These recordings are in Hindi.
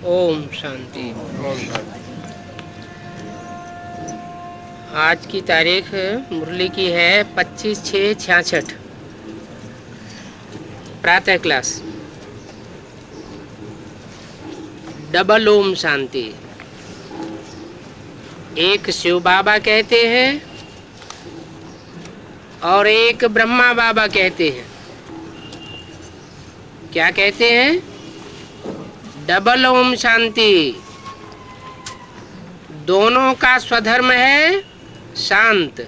ओम शांति। ओम शांति। आज की तारीख मुरली की है 25/6/66। प्रातः क्लास। डबल ओम शांति। एक शिव बाबा कहते हैं और एक ब्रह्मा बाबा कहते हैं। क्या कहते हैं? डबल ओम शांति। दोनों का स्वधर्म है शांत,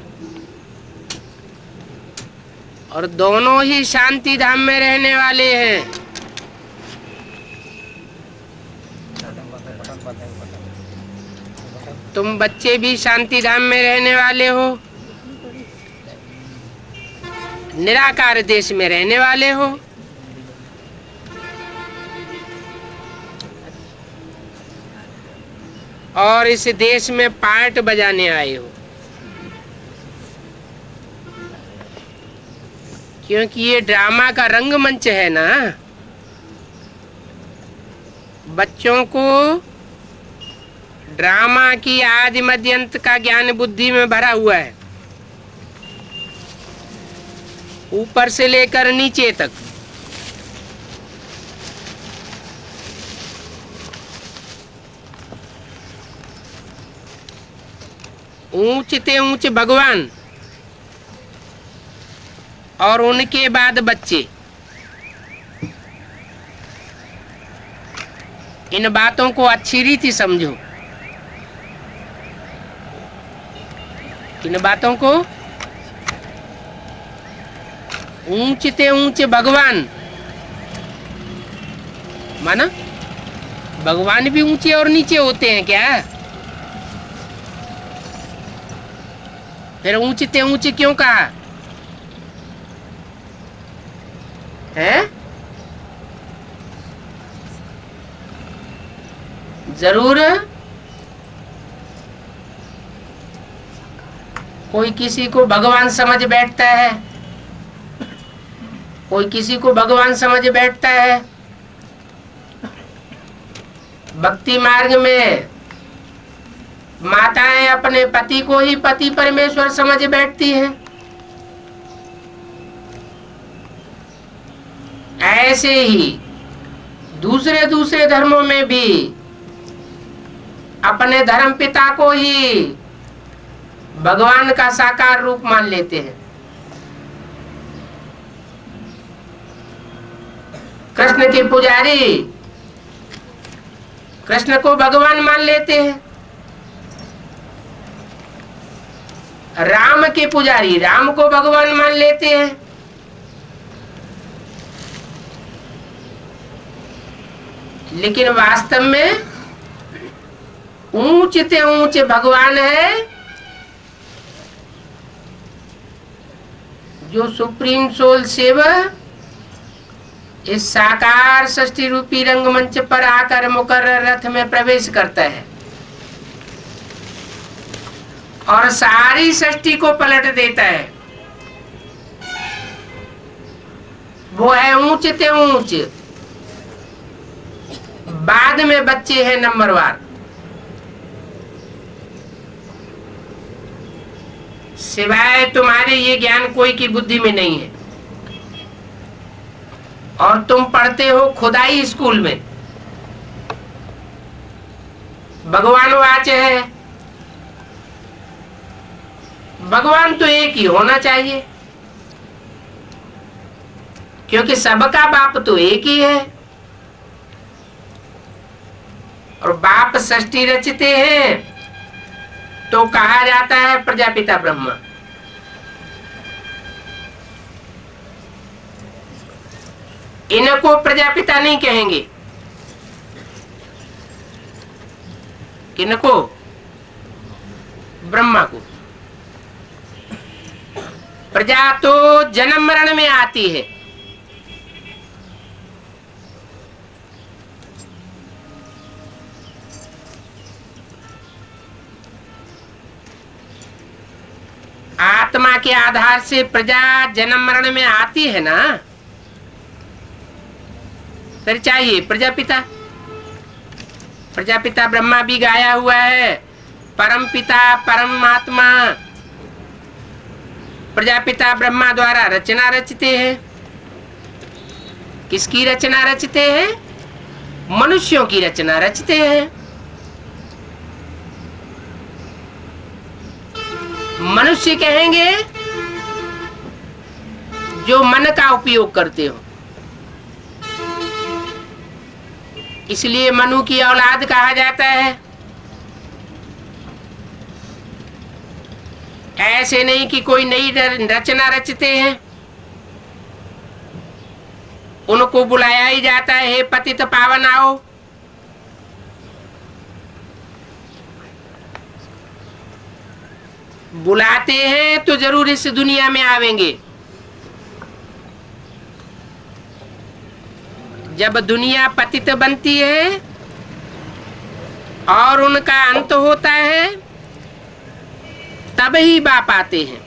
और दोनों ही शांति धाम में रहने वाले हैं। तुम बच्चे भी शांति धाम में रहने वाले हो, निराकार देश में रहने वाले हो। और इस देश में पार्ट बजाने आए हो, क्योंकि ये ड्रामा का रंगमंच है ना। बच्चों को ड्रामा की आदि मध्य अंत का ज्ञान बुद्धि में भरा हुआ है, ऊपर से लेकर नीचे तक। ऊंचते ऊंच भगवान और उनके बाद बच्चे। इन बातों को अच्छी रीति समझो। इन बातों को, ऊंचते ऊंचे भगवान माना भगवान भी ऊंचे और नीचे होते हैं क्या? फिर ऊंचते ऊंचे क्यों कहा है? जरूर कोई किसी को भगवान समझ बैठता है, कोई किसी को भगवान समझ बैठता है। भक्ति मार्ग में माताएं अपने पति को ही पति परमेश्वर समझ बैठती हैं। ऐसे ही दूसरे दूसरे धर्मों में भी अपने धर्म पिता को ही भगवान का साकार रूप मान लेते हैं। कृष्ण के पुजारी कृष्ण को भगवान मान लेते हैं। राम के पुजारी राम को भगवान मान लेते हैं। लेकिन वास्तव में ऊंचते ऊंचे भगवान है जो सुप्रीम सोल सेवर इस साकार सृष्टि रूपी रंगमंच पर आकर मुकर्रर रथ में प्रवेश करता है और सारी सृष्टि को पलट देता है। वो है ऊंचते ऊंच। बाद में बच्चे हैं नंबरवार। सिवाय तुम्हारे ये ज्ञान कोई की बुद्धि में नहीं है। और तुम पढ़ते हो खुदाई स्कूल में। भगवान वाच है। भगवान तो एक ही होना चाहिए, क्योंकि सबका बाप तो एक ही है। और बाप सृष्टि रचते हैं तो कहा जाता है प्रजापिता ब्रह्मा। इनको प्रजापिता नहीं कहेंगे। किनको? ब्रह्मा को। प्रजा तो जन्म मरण में आती है। आत्मा के आधार से प्रजा जन्म मरण में आती है ना। फिर चाहिए प्रजापिता। प्रजापिता ब्रह्मा भी गाया हुआ है, परम पिता परमात्मा प्रजापिता ब्रह्मा द्वारा रचना रचते हैं। किसकी रचना रचते हैं? मनुष्यों की रचना रचते हैं। मनुष्य कहेंगे जो मन का उपयोग करते हो, इसलिए मनु की औलाद कहा जाता है। ऐसे नहीं कि कोई नई रचना रचते हैं, उनको बुलाया ही जाता है, हे पतित पावन आओ। बुलाते हैं तो जरूर इस दुनिया में आवेंगे। जब दुनिया पतित बनती है और उनका अंत होता है, तब ही बाप आते हैं।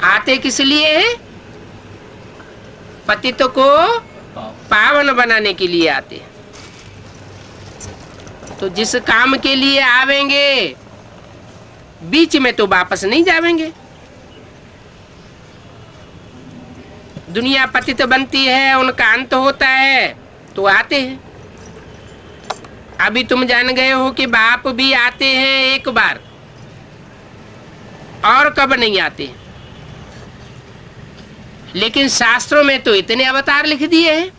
आते किस लिए हैं? पतित को पावन बनाने के लिए आते हैं। तो जिस काम के लिए आवेंगे, बीच में तो वापस नहीं जावेंगे। दुनिया पतित बनती है, उनका अंत होता है तो आते हैं। अभी तुम जान गए हो कि बाप भी आते हैं एक बार, और कब नहीं आते। लेकिन शास्त्रों में तो इतने अवतार लिख दिए हैं।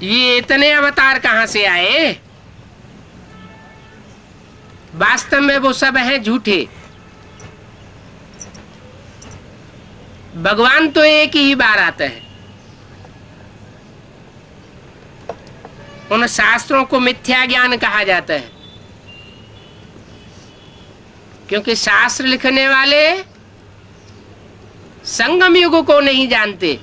ये इतने अवतार कहां से आए? वास्तव में वो सब हैं झूठे। भगवान तो एक ही बार आता है। उन शास्त्रों को मिथ्या ज्ञान कहा जाता है, क्योंकि शास्त्र लिखने वाले संगम युग को नहीं जानते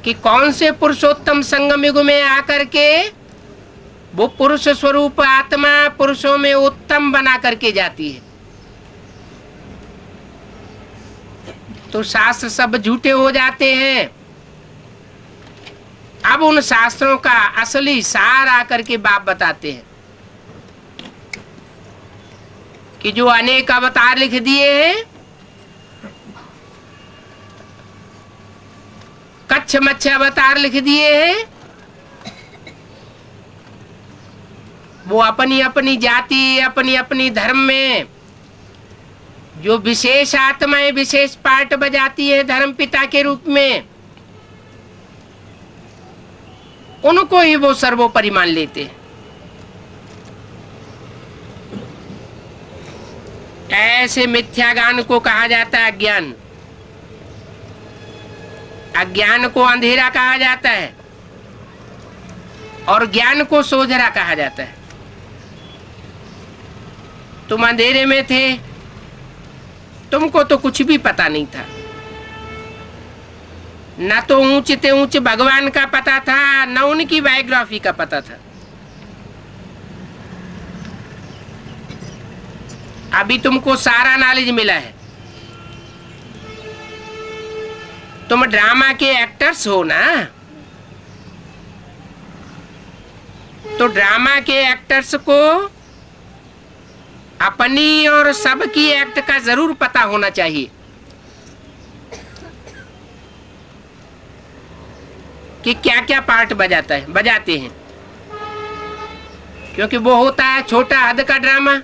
कि कौन से पुरुषोत्तम संगम युग में आकर के वो पुरुष स्वरूप आत्मा पुरुषों में उत्तम बना करके जाती है। तो शास्त्र सब झूठे हो जाते हैं। अब उन शास्त्रों का असली सार आकर के बाप बताते हैं कि जो अनेक अवतार लिख दिए हैं, कच्छ मच्छ अवतार लिख दिए हैं, वो अपनी अपनी जाति अपनी अपनी धर्म में जो विशेष आत्माएं विशेष पार्ट बजाती है धर्म पिता के रूप में, उनको ही वो सर्वोपरि मान लेते हैं। ऐसे मिथ्या ज्ञान को कहा जाता है अज्ञान। अज्ञान को अंधेरा कहा जाता है और ज्ञान को सोझरा कहा जाता है। तुम अंधेरे में थे, तुमको तो कुछ भी पता नहीं था, न तो ऊंच ते ऊंच भगवान का पता था, न उनकी बायोग्राफी का पता था। अभी तुमको सारा नॉलेज मिला है। तुम ड्रामा के एक्टर्स हो ना, तो ड्रामा के एक्टर्स को अपनी और सबकी एक्ट का जरूर पता होना चाहिए कि क्या क्या पार्ट बजाते हैं, क्योंकि वो होता है छोटा हद का ड्रामा।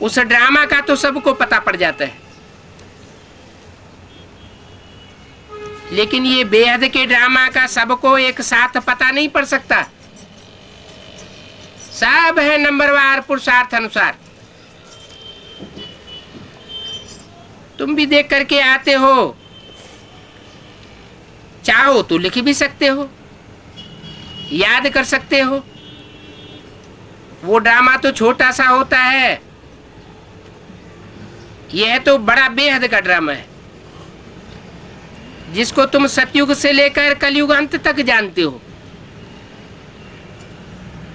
उस ड्रामा का तो सबको पता पड़ जाता है, लेकिन ये बेहद के ड्रामा का सबको एक साथ पता नहीं पड़ सकता। सब है नंबरवार पुरुषार्थ अनुसार। तुम भी देख करके आते हो, चाहो तो लिख भी सकते हो, याद कर सकते हो। वो ड्रामा तो छोटा सा होता है, यह तो बड़ा बेहद का ड्रामा है जिसको तुम सतयुग से लेकर कलयुग अंत तक जानते हो।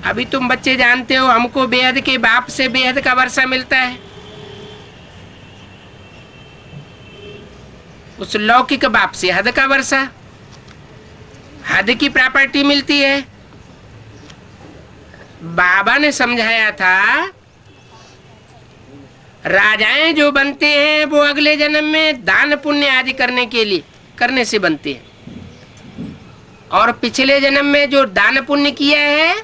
अभी तुम बच्चे जानते हो, हमको बेहद के बाप से बेहद का वर्षा मिलता है। उस लौकिक बाप से हद का वर्षा, हद की प्रॉपर्टी मिलती है। बाबा ने समझाया था राजाएं जो बनते हैं वो अगले जन्म में दान पुण्य आदि करने से बनते हैं, और पिछले जन्म में जो दान पुण्य किया है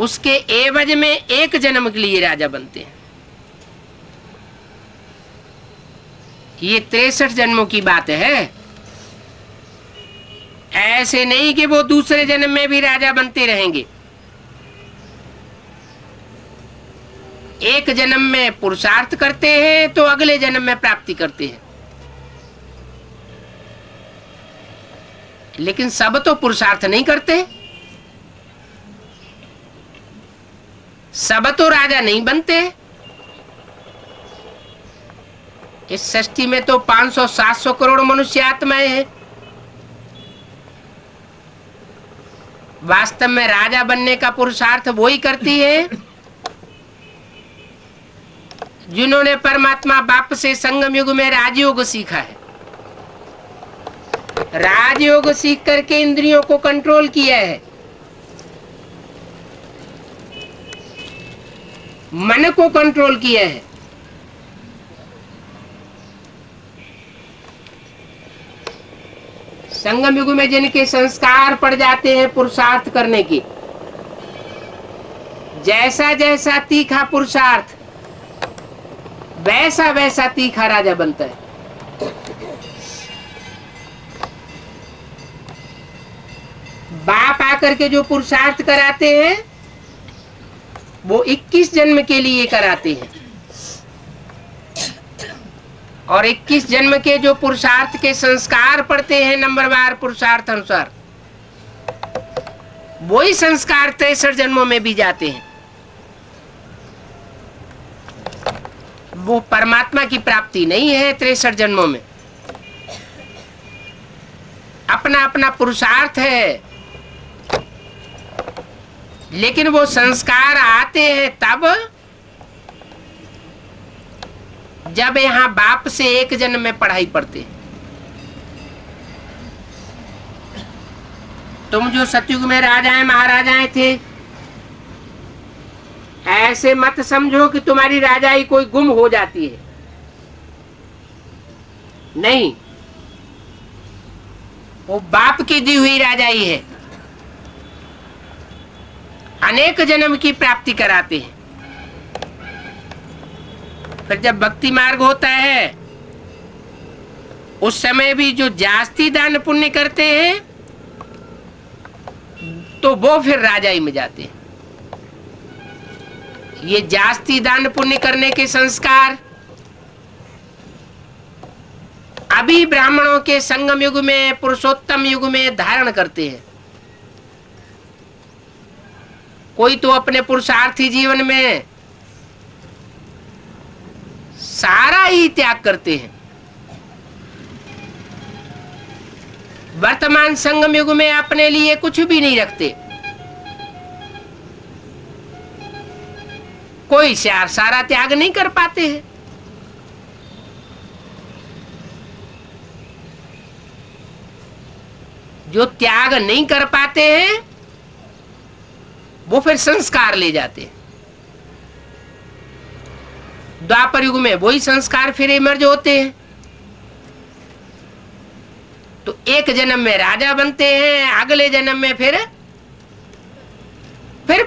उसके एवज में एक जन्म के लिए राजा बनते हैं। ये 63 जन्मों की बात है। ऐसे नहीं कि वो दूसरे जन्म में भी राजा बनते रहेंगे। एक जन्म में पुरुषार्थ करते हैं तो अगले जन्म में प्राप्ति करते हैं, लेकिन सब तो पुरुषार्थ नहीं करते, सब तो राजा नहीं बनते। इस सृष्टि में तो 500-700 करोड़ मनुष्य आत्माएं हैं। वास्तव में राजा बनने का पुरुषार्थ वो ही करती है जिन्होंने परमात्मा बाप से संगम युग में राजयोग सीखा है। राजयोग सीख करके इंद्रियों को कंट्रोल किया है, मन को कंट्रोल किया है। संगम युग में जिनके संस्कार पड़ जाते हैं पुरुषार्थ करने की, जैसा जैसा तीखा पुरुषार्थ वैसा वैसा तीखा राजा बनता है। बाप आकर के जो पुरुषार्थ कराते हैं वो 21 जन्म के लिए कराते हैं, और 21 जन्म के जो पुरुषार्थ के संस्कार पड़ते हैं नंबरवार पुरुषार्थ अनुसार, वही संस्कार 63 जन्मों में भी जाते हैं। वो परमात्मा की प्राप्ति नहीं है 63 जन्मों में, अपना अपना पुरुषार्थ है, लेकिन वो संस्कार आते हैं तब जब यहाँ बाप से एक जन्म में पढ़ाई पढ़ते। तुम जो सतयुग में राजाएं महाराजाएं थे, ऐसे मत समझो कि तुम्हारी राजाई कोई गुम हो जाती है। नहीं, वो बाप की दी हुई राजाई है, अनेक जन्म की प्राप्ति कराते हैं। फिर जब भक्ति मार्ग होता है उस समय भी जो जास्ती दान पुण्य करते हैं तो वो फिर राजाई में जाते हैं। ये जास्ती दान पुण्य करने के संस्कार अभी ब्राह्मणों के संगम युग में पुरुषोत्तम युग में धारण करते हैं। कोई तो अपने पुरुषार्थी जीवन में सारा ही त्याग करते हैं। वर्तमान संगम युग में अपने लिए कुछ भी नहीं रखते। कोई सारा त्याग नहीं कर पाते हैं। जो त्याग नहीं कर पाते हैं वो फिर संस्कार ले जाते हैं। द्वापर युग में वही संस्कार फिर इमर्ज होते हैं, तो एक जन्म में राजा बनते हैं, अगले जन्म में फिर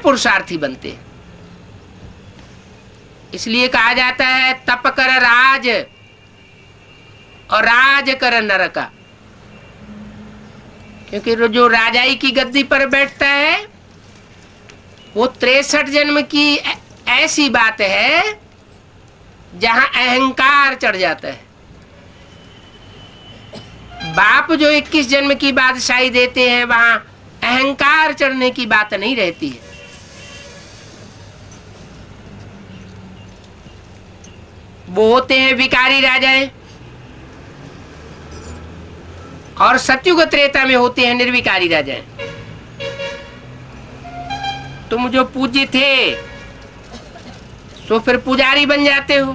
पुरुषार्थी बनते हैं। इसलिए कहा जाता है तप कर राज और राज कर नरका, क्योंकि जो राजाई की गद्दी पर बैठता है वो 63 जन्म की ऐसी बात है जहां अहंकार चढ़ जाता है। बाप जो 21 जन्म की बादशाही देते हैं वहां अहंकार चढ़ने की बात नहीं रहती है। वो होते हैं विकारी राजाएं, और सतयुग त्रेता में होते हैं निर्विकारी राजाएं। तुम जो पूज्य थे सो फिर पुजारी बन जाते हो।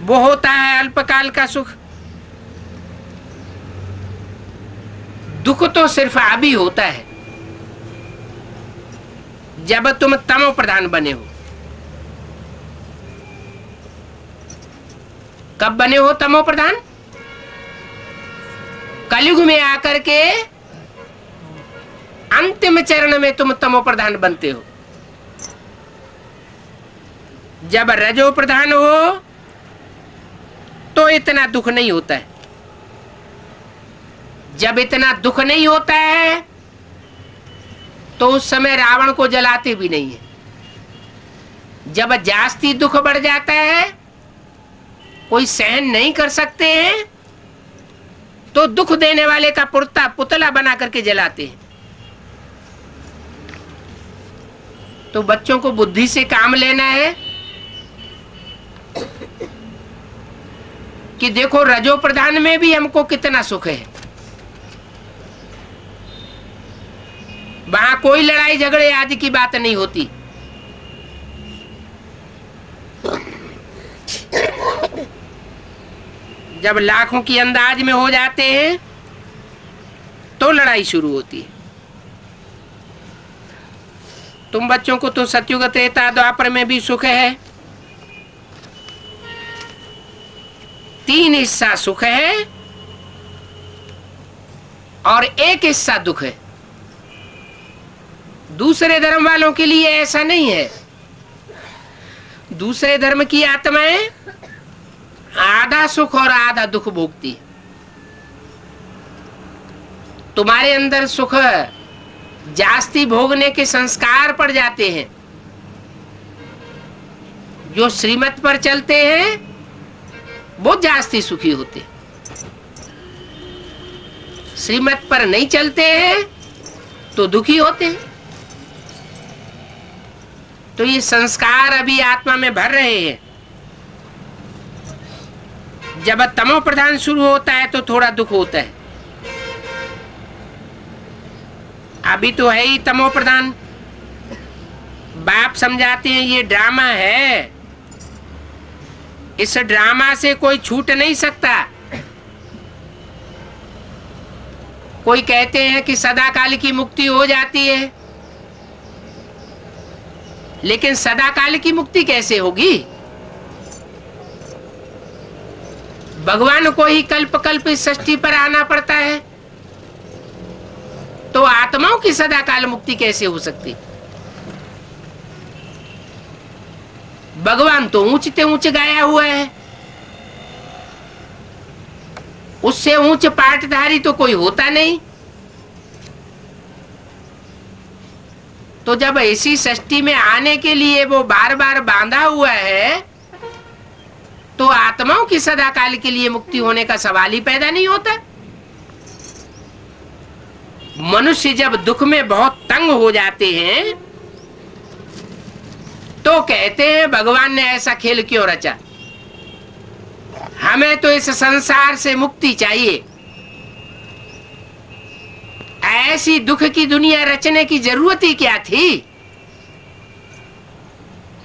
वो होता है अल्पकाल का सुख। दुख तो सिर्फ अभी होता है जब तुम तमो प्रधान बने हो। कब बने हो तमो प्रधान? कलयुग में आकर के अंतिम चरण में तुम तमो प्रधान बनते हो। जब रजो प्रधान हो तो इतना दुख नहीं होता है। जब इतना दुख नहीं होता है तो उस समय रावण को जलाते भी नहीं है। जब जास्ती दुख बढ़ जाता है, कोई सहन नहीं कर सकते हैं, तो दुख देने वाले का पुतला बना करके जलाते हैं। तो बच्चों को बुद्धि से काम लेना है कि देखो रजो प्रधान में भी हमको कितना सुख है। वहां कोई लड़ाई झगड़े आदि की बात नहीं होती। जब लाखों की अंदाज में हो जाते हैं तो लड़ाई शुरू होती है। तुम बच्चों को तो सतयुग त्रेता द्वापर में भी सुख है। 3 हिस्सा सुख है और 1 हिस्सा दुख है। दूसरे धर्म वालों के लिए ऐसा नहीं है। दूसरे धर्म की आत्माएं आधा सुख और आधा दुख भोगती है। तुम्हारे अंदर सुख जास्ती भोगने के संस्कार पड़ जाते हैं। जो श्रीमत पर चलते हैं वो जास्ती सुखी होते हैं। श्रीमत पर नहीं चलते हैं तो दुखी होते हैं। तो ये संस्कार अभी आत्मा में भर रहे हैं। जब तमो प्रधान शुरू होता है तो थोड़ा दुख होता है। अभी तो है ही तमो प्रधान। बाप समझाते हैं ये ड्रामा है, इस ड्रामा से कोई छूट नहीं सकता। कोई कहते हैं कि सदाकाल की मुक्ति हो जाती है, लेकिन सदाकाल की मुक्ति कैसे होगी? भगवान को ही कल्प कल्प इस सृष्टि पर आना पड़ता है, तो आत्माओं की सदाकाल मुक्ति कैसे हो सकती? भगवान तो ऊंचते ऊंच गाया हुआ है, उससे ऊंच पाटधारी तो कोई होता नहीं। तो जब ऐसी सृष्टि में आने के लिए वो बार बार बांधा हुआ है, तो आत्माओं की सदाकाल के लिए मुक्ति होने का सवाल ही पैदा नहीं होता। मनुष्य जब दुख में बहुत तंग हो जाते हैं तो कहते हैं भगवान ने ऐसा खेल क्यों रचा, हमें तो इस संसार से मुक्ति चाहिए। ऐसी दुख की दुनिया रचने की जरूरत ही क्या थी?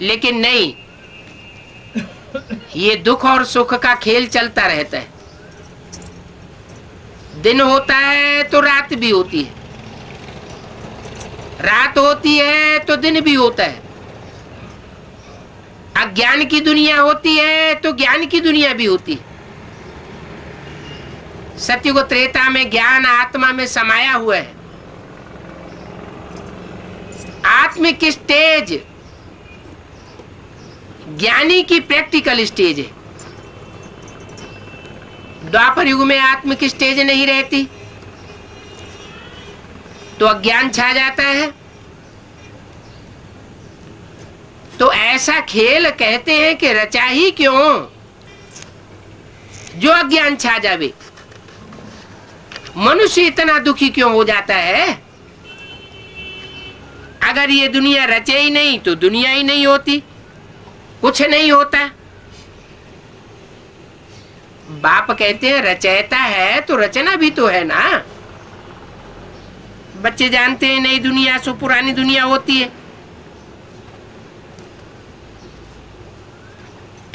लेकिन नहीं, ये दुख और सुख का खेल चलता रहता है। दिन होता है तो रात भी होती है, रात होती है तो दिन भी होता है। अज्ञान की दुनिया होती है तो ज्ञान की दुनिया भी होती है। सतयुग त्रेता में ज्ञान आत्मा में समाया हुआ है। आत्मिक स्टेज ज्ञानी की प्रैक्टिकल स्टेज है। द्वापर युग में आत्मिक स्टेज नहीं रहती तो अज्ञान छा जाता है। तो ऐसा खेल कहते हैं कि रचा ही क्यों जो अज्ञान छा जावे। मनुष्य इतना दुखी क्यों हो जाता है? अगर ये दुनिया रचे ही नहीं तो दुनिया ही नहीं होती, कुछ नहीं होता। बाप कहते हैं रचयिता है तो रचना भी तो है ना। बच्चे जानते हैं नई दुनिया सो पुरानी दुनिया होती है।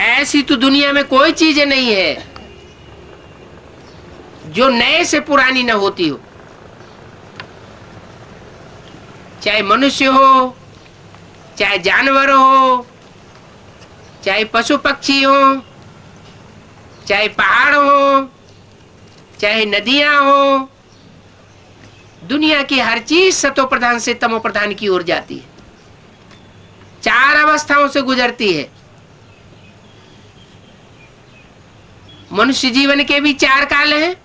ऐसी तो दुनिया में कोई चीज नहीं है जो नए से पुरानी न होती हो। चाहे मनुष्य हो, चाहे जानवर हो, चाहे पशु पक्षी हो, चाहे पहाड़ हो, चाहे नदियां हो, दुनिया की हर चीज सतो प्रधान से तमो प्रधान की ओर जाती है, चार अवस्थाओं से गुजरती है। मनुष्य जीवन के भी चार काल हैं।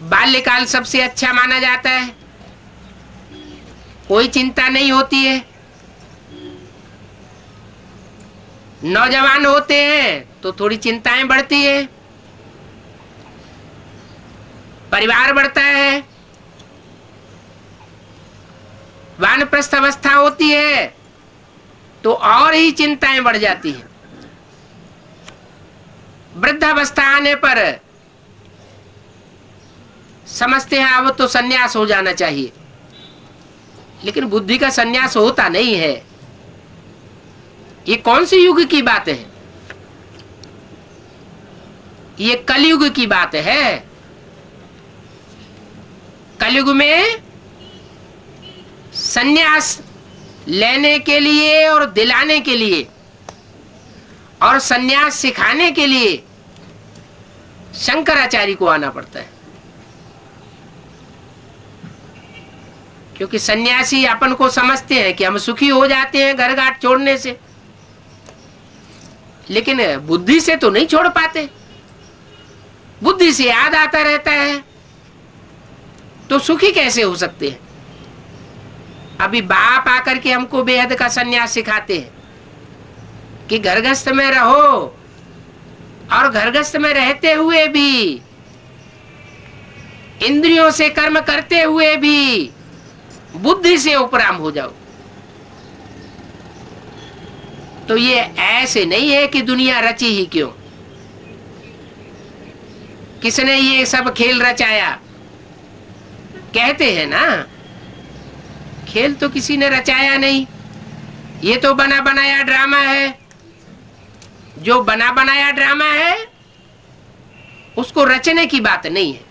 बाल्यकाल सबसे अच्छा माना जाता है, कोई चिंता नहीं होती है। नौजवान होते हैं तो थोड़ी चिंताएं बढ़ती है, परिवार बढ़ता है। वानप्रस्थ अवस्था होती है तो और ही चिंताएं बढ़ जाती हैं। वृद्धावस्था आने पर समझते हैं अब तो सन्यास हो जाना चाहिए, लेकिन बुद्धि का सन्यास होता नहीं है। ये कौन सी युग की बात है? ये कलयुग की बात है। कलयुग में सन्यास लेने के लिए और दिलाने के लिए और सन्यास सिखाने के लिए शंकराचार्य को आना पड़ता है, क्योंकि सन्यासी अपन को समझते हैं कि हम सुखी हो जाते हैं घर घाट छोड़ने से, लेकिन बुद्धि से तो नहीं छोड़ पाते। बुद्धि से याद आता रहता है तो सुखी कैसे हो सकते हैं? अभी बाप आकर के हमको बेहद का सन्यास सिखाते हैं कि घरगस्थ में रहो, और घरगस्थ में रहते हुए भी, इंद्रियों से कर्म करते हुए भी बुद्धि से उपराम हो जाओ। तो ये ऐसे नहीं है कि दुनिया रची ही क्यों, किसने ये सब खेल रचाया? कहते हैं ना, खेल तो किसी ने रचाया नहीं, ये तो बना बनाया ड्रामा है। जो बना बनाया ड्रामा है उसको रचने की बात नहीं है।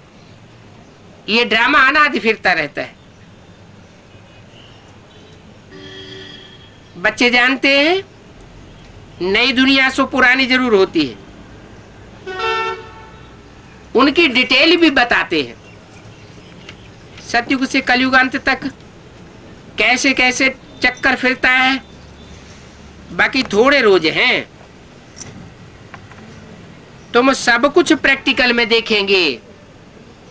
ये ड्रामा अनादि फिरता रहता है। बच्चे जानते हैं नई दुनिया सो पुरानी जरूर होती है, उनकी डिटेल भी बताते हैं। सतयुग से कलयुग अंत तक कैसे कैसे चक्कर फिरता है। बाकी थोड़े रोज हैं, तुम सब कुछ प्रैक्टिकल में देखेंगे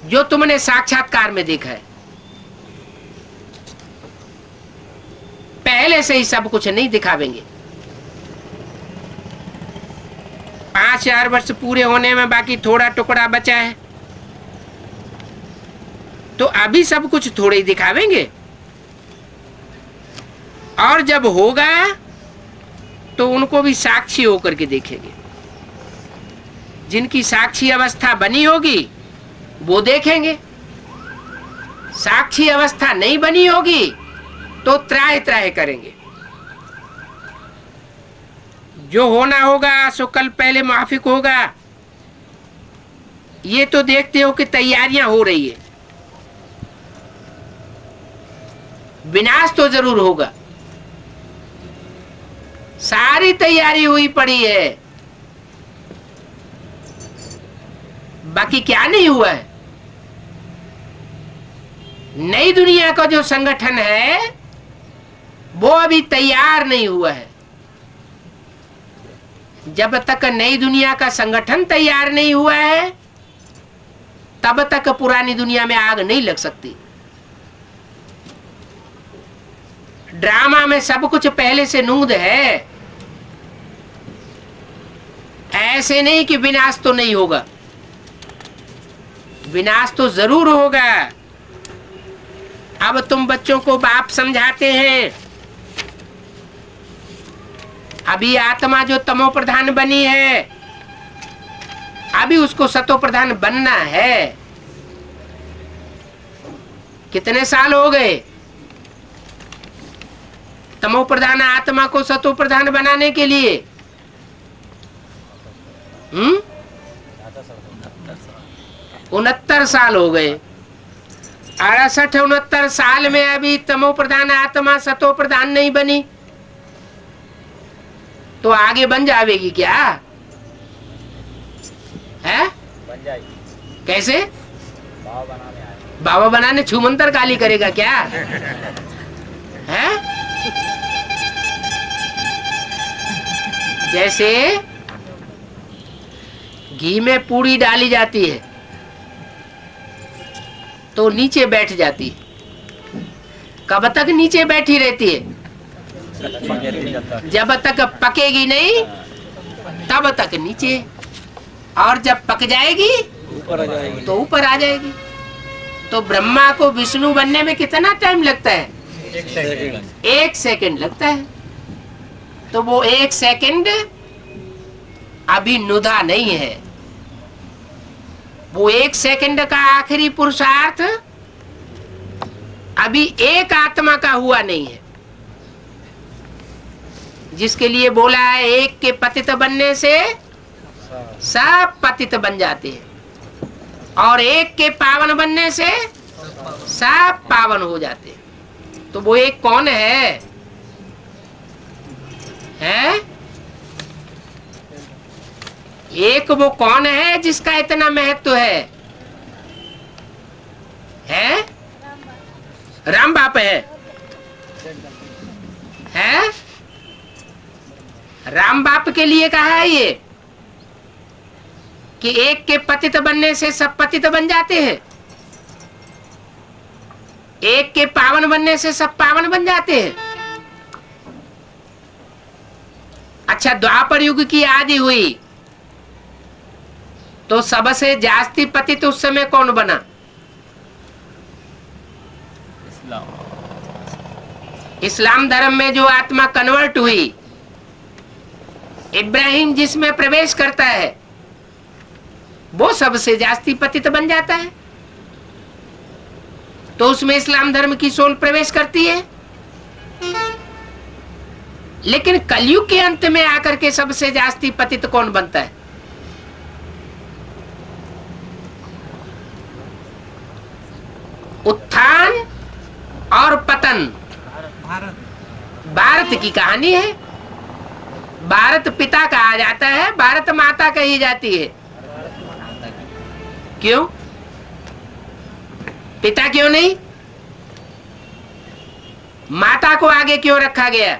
जो तुमने साक्षात्कार में देखा है। पहले से ही सब कुछ नहीं दिखावेंगे। 5000 वर्ष पूरे होने में बाकी थोड़ा टुकड़ा बचा है, तो अभी सब कुछ थोड़े ही दिखावेंगे, और जब होगा तो उनको भी साक्षी होकर के देखेंगे। जिनकी साक्षी अवस्था बनी होगी वो देखेंगे, साक्षी अवस्था नहीं बनी होगी तो त्राहे त्राहे करेंगे। जो होना होगा सो कल पहले माफिक होगा। ये तो देखते हो कि तैयारियां हो रही है। विनाश तो जरूर होगा, सारी तैयारी हुई पड़ी है। बाकी क्या नहीं हुआ है? नई दुनिया का जो संगठन है वो अभी तैयार नहीं हुआ है। जब तक नई दुनिया का संगठन तैयार नहीं हुआ है तब तक पुरानी दुनिया में आग नहीं लग सकती। ड्रामा में सब कुछ पहले से नूद है। ऐसे नहीं कि विनाश तो नहीं होगा, विनाश तो जरूर होगा। अब तुम बच्चों को बाप समझाते हैं, अभी आत्मा जो तमो प्रधान बनी है अभी उसको सतो प्रधान बनना है। कितने साल हो गए? तमो प्रधान आत्मा को सतो प्रधान बनाने के लिए? 69 साल हो गए। 68-69 साल में अभी तमो प्रधान आत्मा सतो प्रधान नहीं बनी, तो आगे बन जाएगी क्या? है बन जाएगी। कैसे? बाबा बनाने छूमंतर काली करेगा क्या? है जैसे घी में पूड़ी डाली जाती है तो नीचे बैठ जाती है। कब तक नीचे बैठी रहती है? जब तक पकेगी नहीं तब तक नीचे, और जब पक जाएगी ऊपर आ जाएगी तो ऊपर आ जाएगी। तो ब्रह्मा को विष्णु बनने में कितना टाइम लगता है? 1 सेकंड लगता है। तो वो 1 सेकंड अभी नुदा नहीं है। वो 1 सेकंड का आखिरी पुरुषार्थ अभी एक आत्मा का हुआ नहीं है, जिसके लिए बोला है एक के पतित बनने से सब पतित बन जाते हैं, और एक के पावन बनने से सब पावन हो जाते हैं। तो वो एक कौन है? हैं? एक वो कौन है जिसका इतना महत्व है? हैं? राम बाप है? हैं? राम बाप के लिए कहा है ये कि एक के पतित बनने से सब पतित बन जाते हैं, एक के पावन बनने से सब पावन बन जाते हैं। अच्छा, द्वापर युग की आदि हुई तो सबसे जास्ती पतित उस समय कौन बना? इस्लाम धर्म में जो आत्मा कन्वर्ट हुई, इब्राहिम जिसमें प्रवेश करता है वो सबसे जास्ती पतित बन जाता है। तो उसमें इस्लाम धर्म की सोल प्रवेश करती है। लेकिन कलयुग के अंत में आकर के सबसे जास्ती पतित कौन बनता है? उत्थान और पतन भारत की कहानी है। भारत पिता कहा जाता है, भारत माता कही जाती है। क्यों? पिता क्यों नहीं? माता को आगे क्यों रखा गया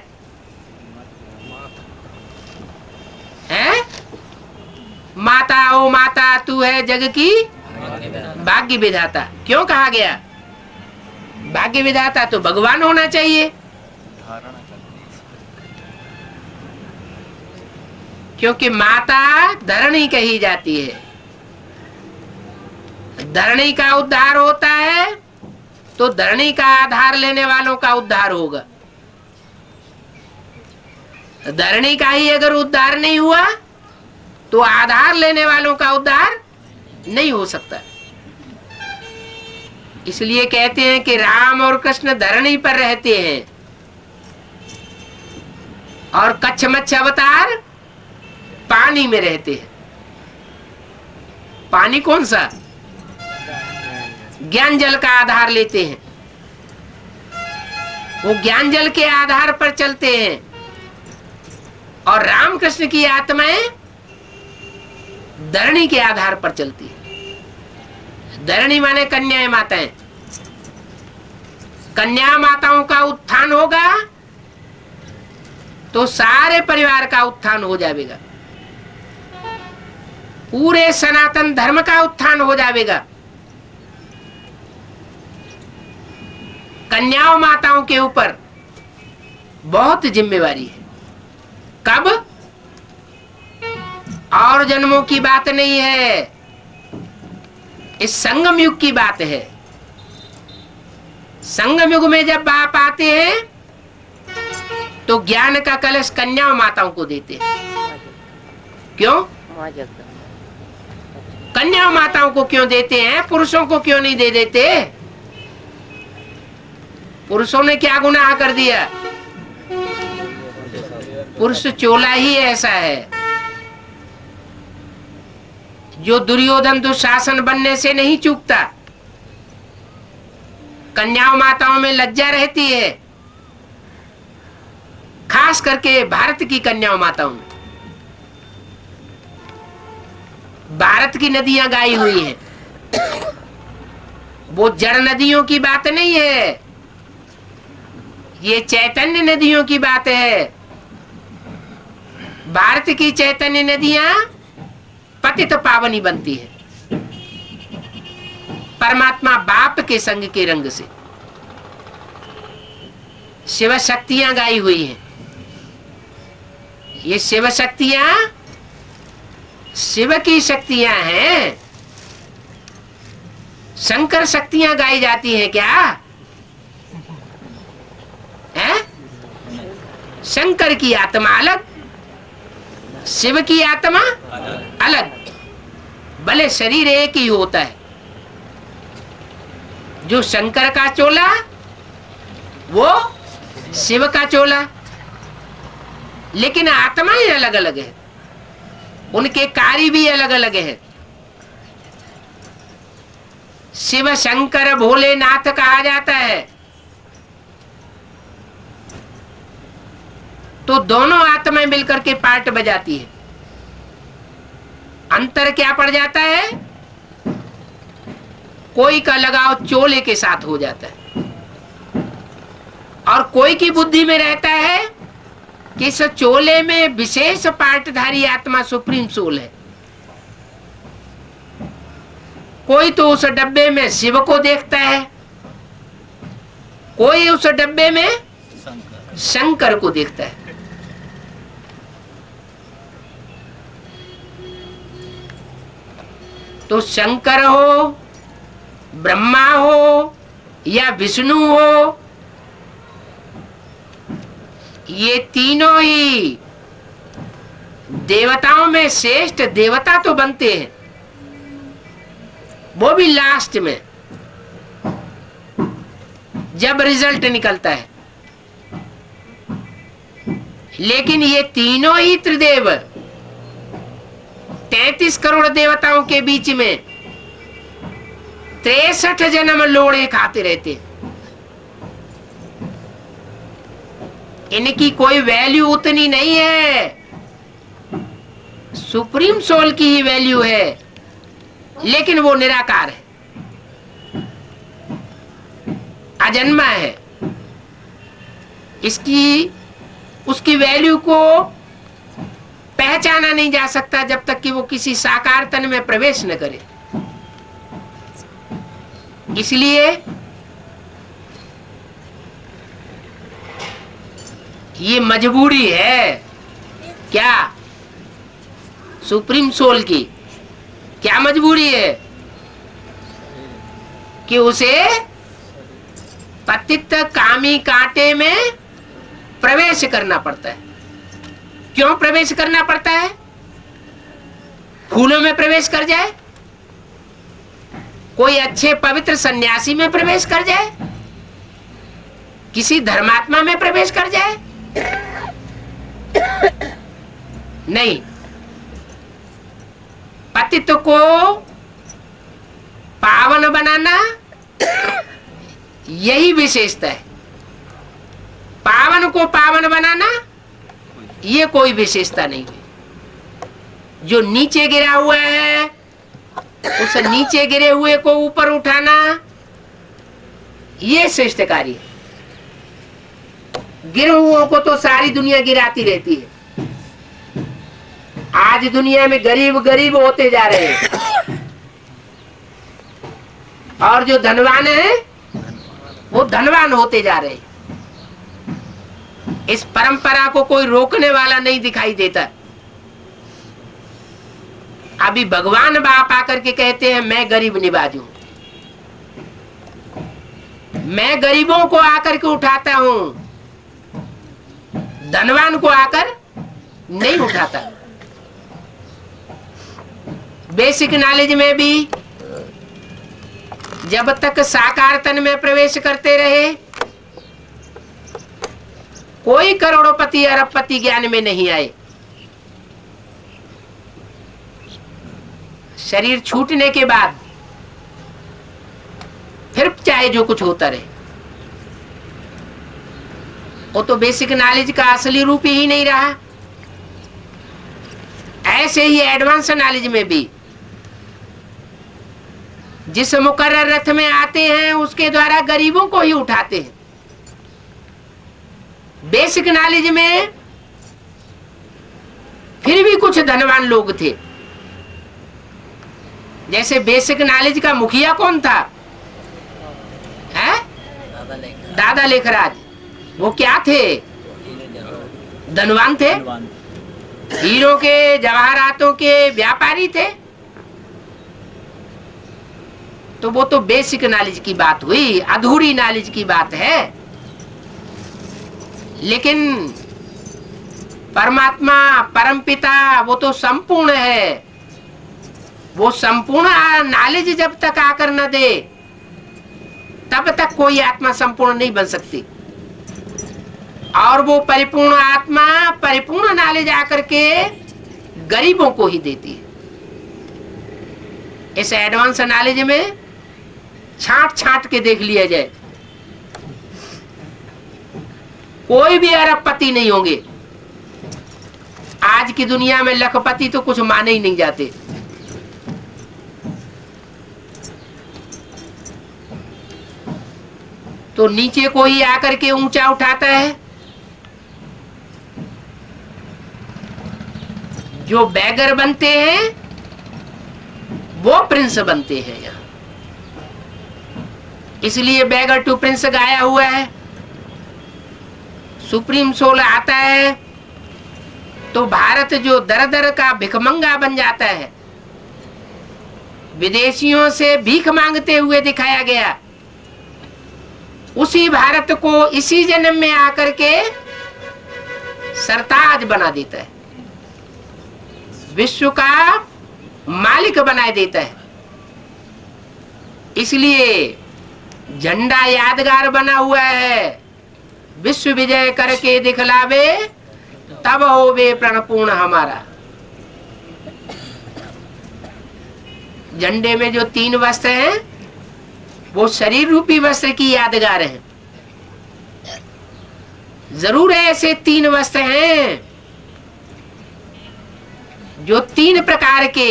है? माता ओ माता तू है जग की भाग्य विधाता क्यों कहा गया? भाग्य विधाता तो भगवान होना चाहिए, क्योंकि माता धरणी कही जाती है। धरणी का उद्धार होता है तो धरणी का आधार लेने वालों का उद्धार होगा। धरणी का ही अगर उद्धार नहीं हुआ तो आधार लेने वालों का उद्धार नहीं हो सकता। इसलिए कहते हैं कि राम और कृष्ण धरणी पर रहते हैं और कच्छ मच्छ अवतार पानी में रहते हैं। पानी कौन सा? ज्ञान जल का आधार लेते हैं, वो ज्ञान जल के आधार पर चलते हैं। और रामकृष्ण की आत्माएं धरणी के आधार पर चलती है। धरणी माने कन्याएं माताएं। कन्या माताओं का उत्थान होगा तो सारे परिवार का उत्थान हो जाएगा, पूरे सनातन धर्म का उत्थान हो जाएगा। कन्याओं माताओं के ऊपर बहुत जिम्मेवारी है। कब? और जन्मों की बात नहीं है, इस संगम युग की बात है। संगम युग में जब बाप आते हैं तो ज्ञान का कलश कन्याओं माताओं को देते हैं। क्यों? कन्याओं माताओं को क्यों देते हैं? पुरुषों को क्यों नहीं दे देते? पुरुषों ने क्या गुनाह कर दिया? पुरुष चोला ही ऐसा है जो दुर्योधन दुशासन बनने से नहीं चूकता। कन्याओं माताओं में लज्जा रहती है, खास करके भारत की कन्याओं माताओं में। भारत की नदियां गाई हुई हैं, वो जड़ नदियों की बात नहीं है, ये चैतन्य नदियों की बात है। भारत की चैतन्य नदियां पतित पावनी बनती है परमात्मा बाप के संग के रंग से। शिव शक्तियां गाई हुई हैं, ये शिव शक्तियां शिव की शक्तियां हैं। शंकर शक्तियां गाई जाती हैं क्या है? शंकर की आत्मा अलग, शिव की आत्मा अलग, भले शरीर एक ही होता है। जो शंकर का चोला वो शिव का चोला, लेकिन आत्माएं अलग अलग है, उनके कार्य भी अलग अलग है। शिव शंकर भोलेनाथ कहा जाता है तो दोनों आत्माएं मिलकर के पार्ट बजाती है। अंतर क्या पड़ जाता है? कोई का लगाव चोले के साथ हो जाता है और कोई की बुद्धि में रहता है कि इस चोले में विशेष पार्टधारी आत्मा सुप्रीम सोल है। कोई तो उस डब्बे में शिव को देखता है, कोई उस डब्बे में शंकर को देखता है। तो शंकर हो, ब्रह्मा हो या विष्णु हो, ये तीनों ही देवताओं में श्रेष्ठ देवता तो बनते हैं, वो भी लास्ट में जब रिजल्ट निकलता है। लेकिन ये तीनों ही त्रिदेव 33 करोड़ देवताओं के बीच में 63 जन्म लोड़े खाते रहते। इनकी कोई वैल्यू उतनी नहीं है, सुप्रीम सोल की ही वैल्यू है, लेकिन वो निराकार है, अजन्मा है। इसकी उसकी वैल्यू को पहचाना नहीं जा सकता जब तक कि वो किसी साकार तन में प्रवेश न करे। इसलिए ये मजबूरी है क्या सुप्रीम सोल की? क्या मजबूरी है कि उसे पतित कामी कांटे में प्रवेश करना पड़ता है। क्यों प्रवेश करना पड़ता है? फूलों में प्रवेश कर जाए, कोई अच्छे पवित्र सन्यासी में प्रवेश कर जाए, किसी धर्मात्मा में प्रवेश कर जाए? नहीं, पतित को पावन बनाना यही विशेषता है। पावन को पावन बनाना ये कोई विशेषता नहीं है। जो नीचे गिरा हुआ है उस नीचे गिरे हुए को ऊपर उठाना ये श्रेष्ठ कार्य है। गिरे हुओं को तो सारी दुनिया गिराती रहती है। आज दुनिया में गरीब गरीब होते जा रहे हैं और जो धनवान है वो धनवान होते जा रहे हैं। इस परंपरा को कोई रोकने वाला नहीं दिखाई देता। अभी भगवान बाप आकर के कहते हैं मैं गरीब निवाज हूं, मैं गरीबों को आकर के उठाता हूं, धनवान को आकर नहीं उठाता। बेसिक नॉलेज में भी जब तक साकार तन में प्रवेश करते रहे कोई करोड़पति अरबपति ज्ञान में नहीं आए। शरीर छूटने के बाद फिर चाहे जो कुछ होता रहे, वो तो बेसिक नॉलेज का असली रूप ही नहीं रहा। ऐसे ही एडवांस नॉलेज में भी जिस मुकर्रर रथ में आते हैं उसके द्वारा गरीबों को ही उठाते हैं। बेसिक नॉलेज में फिर भी कुछ धनवान लोग थे। जैसे बेसिक नॉलेज का मुखिया कौन था? है दादा लेखराज। वो क्या थे? धनवान थे, हीरो के जवाहरातों के व्यापारी थे। तो वो तो बेसिक नॉलेज की बात हुई, अधूरी नॉलेज की बात है। लेकिन परमात्मा परमपिता वो तो संपूर्ण है। वो संपूर्ण नॉलेज जब तक आकर न दे तब तक कोई आत्मा संपूर्ण नहीं बन सकती। और वो परिपूर्ण आत्मा परिपूर्ण नॉलेज आकर के गरीबों को ही देती है। इस एडवांस नॉलेज में छांट छांट के देख लिया जाए, कोई भी अरबपति नहीं होंगे। आज की दुनिया में लखपति तो कुछ माने ही नहीं जाते। तो नीचे कोई आकर के ऊंचा उठाता है। जो बैगर बनते हैं वो प्रिंस बनते हैं यहाँ। इसलिए बैगर टू प्रिंस गाया हुआ है। सुप्रीम सोल आता है तो भारत जो दर दर का भिखमंगा बन जाता है, विदेशियों से भीख मांगते हुए दिखाया गया, उसी भारत को इसी जन्म में आकर के सरताज बना देता है, विश्व का मालिक बना देता है। इसलिए झंडा यादगार बना हुआ है। विश्व विजय करके दिखलावे तब होवे प्रणपूर्ण हमारा। झंडे में जो 3 वस्त्र हैं वो शरीर रूपी वस्त्र की यादगार है। जरूर ऐसे 3 वस्त्र हैं जो 3 प्रकार के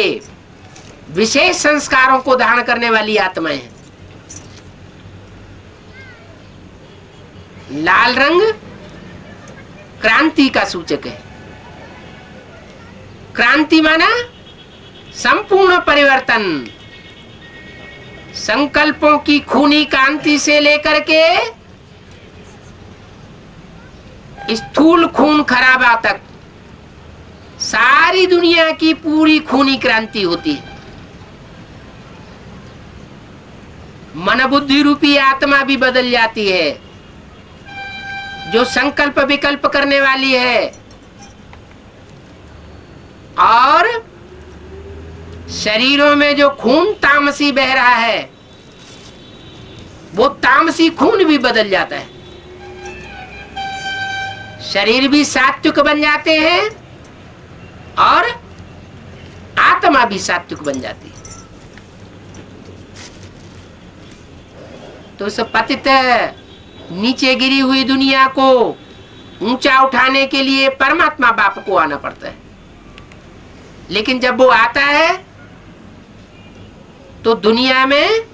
विशेष संस्कारों को धारण करने वाली आत्माएं हैं। लाल रंग क्रांति का सूचक है। क्रांति माना संपूर्ण परिवर्तन। संकल्पों की खूनी कांति से लेकर के स्थूल खून खराबा तक सारी दुनिया की पूरी खूनी क्रांति होती है। मन बुद्धि रूपी आत्मा भी बदल जाती है, जो संकल्प विकल्प करने वाली है। और शरीरों में जो खून तामसी बह रहा है वो तामसी खून भी बदल जाता है। शरीर भी सात्विक बन जाते हैं और आत्मा भी सात्विक बन जाती है। तो इस पतित नीचे गिरी हुई दुनिया को ऊंचा उठाने के लिए परमात्मा बाप को आना पड़ता है। लेकिन जब वो आता है तो दुनिया में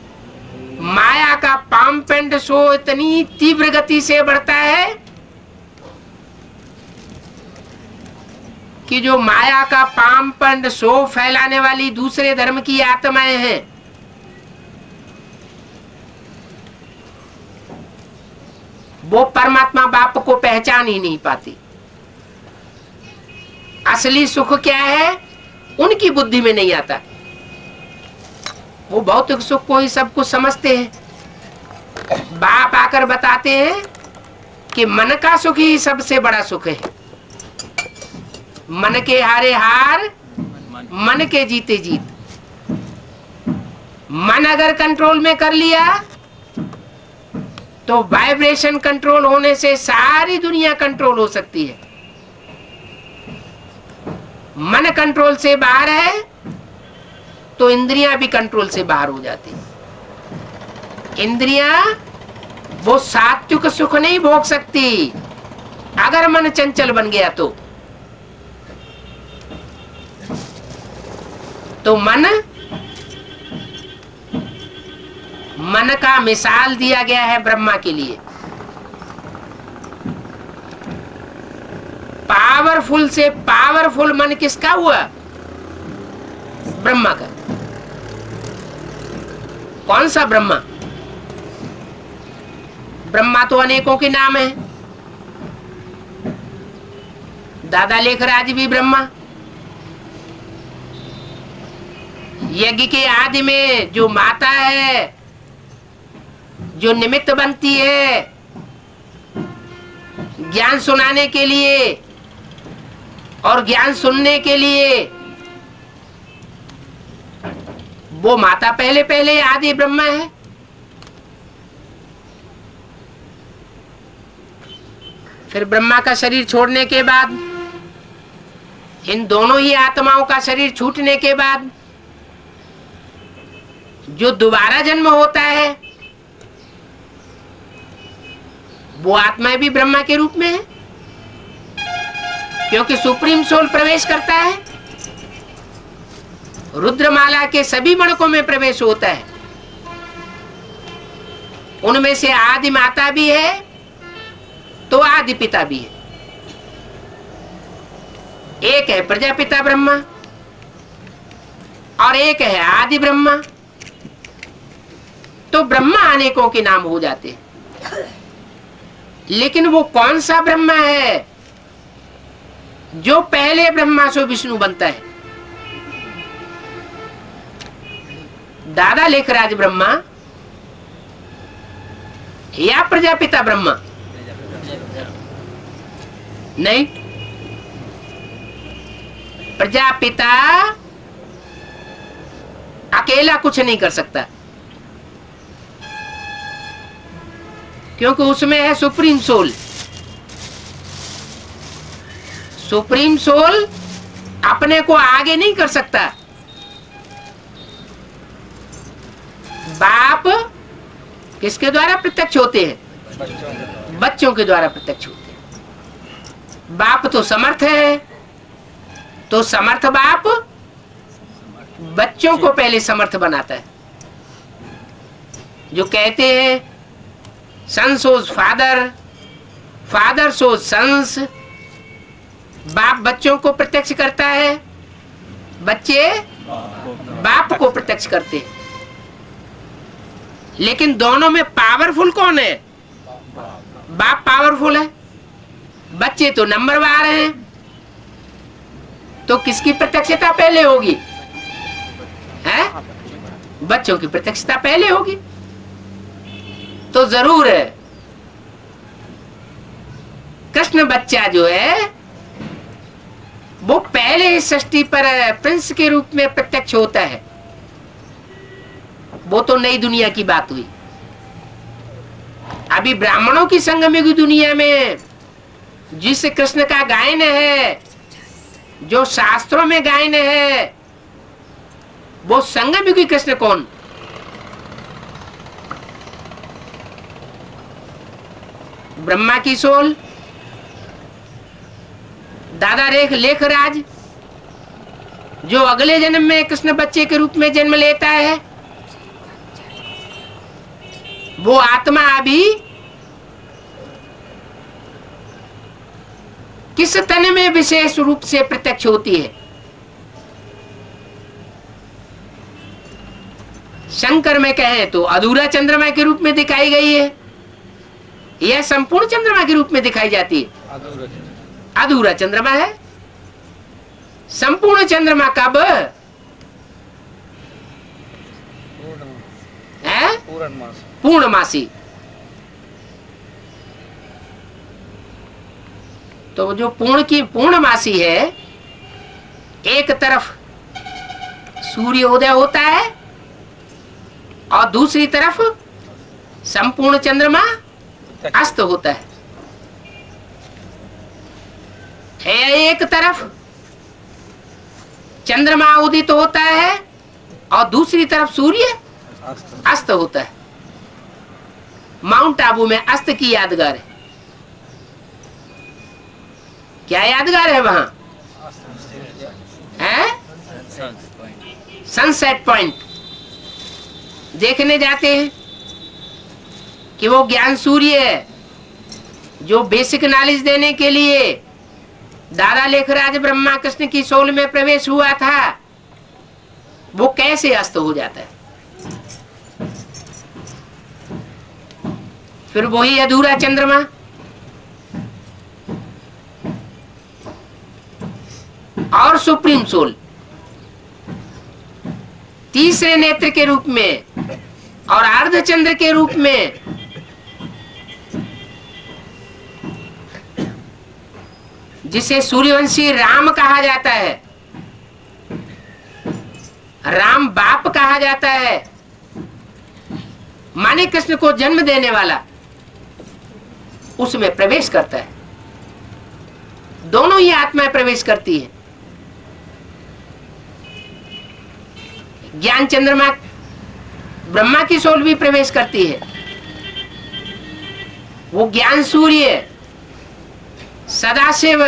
माया का पाम्प एंड शो इतनी तीव्र गति से बढ़ता है कि जो माया का पाम्प एंड शो फैलाने वाली दूसरे धर्म की आत्माएं हैं, वो परमात्मा बाप को पहचान ही नहीं पाती। असली सुख क्या है उनकी बुद्धि में नहीं आता। वो भौतिक सुख को ही सब कुछ समझते हैं। बाप आकर बताते हैं कि मन का सुख ही सबसे बड़ा सुख है। मन के हारे हार, मन के जीते जीत। मन अगर कंट्रोल में कर लिया तो वाइब्रेशन कंट्रोल होने से सारी दुनिया कंट्रोल हो सकती है। मन कंट्रोल से बाहर है तो इंद्रियां भी कंट्रोल से बाहर हो जाती हैं। इंद्रियां वो सात्विक सुख नहीं भोग सकती अगर मन चंचल बन गया तो मन का मिसाल दिया गया है ब्रह्मा के लिए। पावरफुल से पावरफुल मन किसका हुआ? ब्रह्मा का। कौन सा ब्रह्मा? ब्रह्मा तो अनेकों के नाम है। दादा लेखराज भी ब्रह्मा। यज्ञ के आदि में जो माता है, जो निमित्त बनती है ज्ञान सुनाने के लिए और ज्ञान सुनने के लिए, वो माता पहले पहले आदि ब्रह्मा है। फिर ब्रह्मा का शरीर छोड़ने के बाद, इन दोनों ही आत्माओं का शरीर छूटने के बाद जो दोबारा जन्म होता है वो आत्मा भी ब्रह्मा के रूप में है, क्योंकि सुप्रीम सोल प्रवेश करता है। रुद्रमाला के सभी मणकों में प्रवेश होता है। उनमें से आदि माता भी है तो आदि पिता भी है। एक है प्रजापिता ब्रह्मा और एक है आदि ब्रह्मा। तो ब्रह्मा अनेकों के नाम हो जाते हैं, लेकिन वो कौन सा ब्रह्मा है जो पहले ब्रह्मा से विष्णु बनता है? दादा लेखराज ब्रह्मा या प्रजापिता ब्रह्मा? नहीं, प्रजापिता अकेला कुछ नहीं कर सकता, क्योंकि उसमें है सुप्रीम सोल। सुप्रीम सोल अपने को आगे नहीं कर सकता। बाप किसके द्वारा प्रत्यक्ष होते हैं? बच्चों के द्वारा प्रत्यक्ष होते हैं। बाप तो समर्थ है, तो समर्थ बाप बच्चों को पहले समर्थ बनाता है। जो कहते हैं सन सोज फादर, फादर सोज सन्स। बाप बच्चों को प्रत्यक्ष करता है, बच्चे बाप को प्रत्यक्ष करते हैं। लेकिन दोनों में पावरफुल कौन है? बाप पावरफुल है, बच्चे तो नंबरवार हैं। तो किसकी प्रत्यक्षता पहले होगी? है? बच्चों की प्रत्यक्षता पहले होगी। तो जरूर है कृष्ण बच्चा जो है वो पहले ही सृष्टि पर प्रिंस के रूप में प्रत्यक्ष होता है। वो तो नई दुनिया की बात हुई। अभी ब्राह्मणों की संगम की दुनिया में जिस कृष्ण का गायन है, जो शास्त्रों में गायन है, वो संगम की कृष्ण कौन? ब्रह्मा की सोल, दादा लेखराज जो अगले जन्म में कृष्ण बच्चे के रूप में जन्म लेता है, वो आत्मा अभी किस तन में विशेष रूप से प्रत्यक्ष होती है? शंकर में कहें तो अधूरा चंद्रमा के रूप में दिखाई गई है, यह संपूर्ण चंद्रमा के रूप में दिखाई जाती है। अधूरा चंद्रमा है। संपूर्ण चंद्रमा कब है? पूर्णमासी। तो जो पूर्णमासी है, एक तरफ सूर्योदय होता है और दूसरी तरफ संपूर्ण चंद्रमा अस्त होता है। एक तरफ चंद्रमा उदित होता है और दूसरी तरफ सूर्य अस्त होता है। माउंट आबू में अस्त की यादगार है। क्या यादगार है वहां? है सनसेट पॉइंट देखने जाते हैं कि वो ज्ञान सूर्य है जो बेसिक नॉलेज देने के लिए दादा लेखराज ब्रह्मा कृष्ण की सोल में प्रवेश हुआ था, वो कैसे अस्त हो जाता है। फिर वही अधूरा चंद्रमा, और सुप्रीम सोल तीसरे नेत्र के रूप में और अर्धचंद्र के रूप में जिसे सूर्यवंशी राम कहा जाता है, राम बाप कहा जाता है, माने कृष्ण को जन्म देने वाला, उसमें प्रवेश करता है। दोनों ही आत्माएं प्रवेश करती है। ज्ञान चंद्रमा ब्रह्मा की सोल भी प्रवेश करती है। वो ज्ञान सूर्य सदाशिव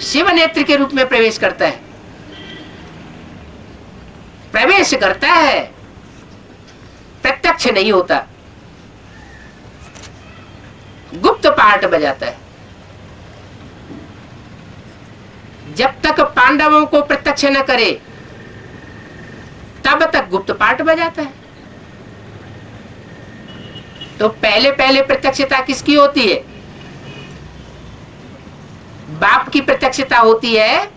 शिव नेत्र के रूप में प्रवेश करता है। प्रवेश करता है, प्रत्यक्ष नहीं होता, गुप्त पार्ट बजाता है। जब तक पांडवों को प्रत्यक्ष न करे तब तक गुप्त पार्ट बजाता है। तो पहले पहले प्रत्यक्षता किसकी होती है? बाप की प्रत्यक्षता होती है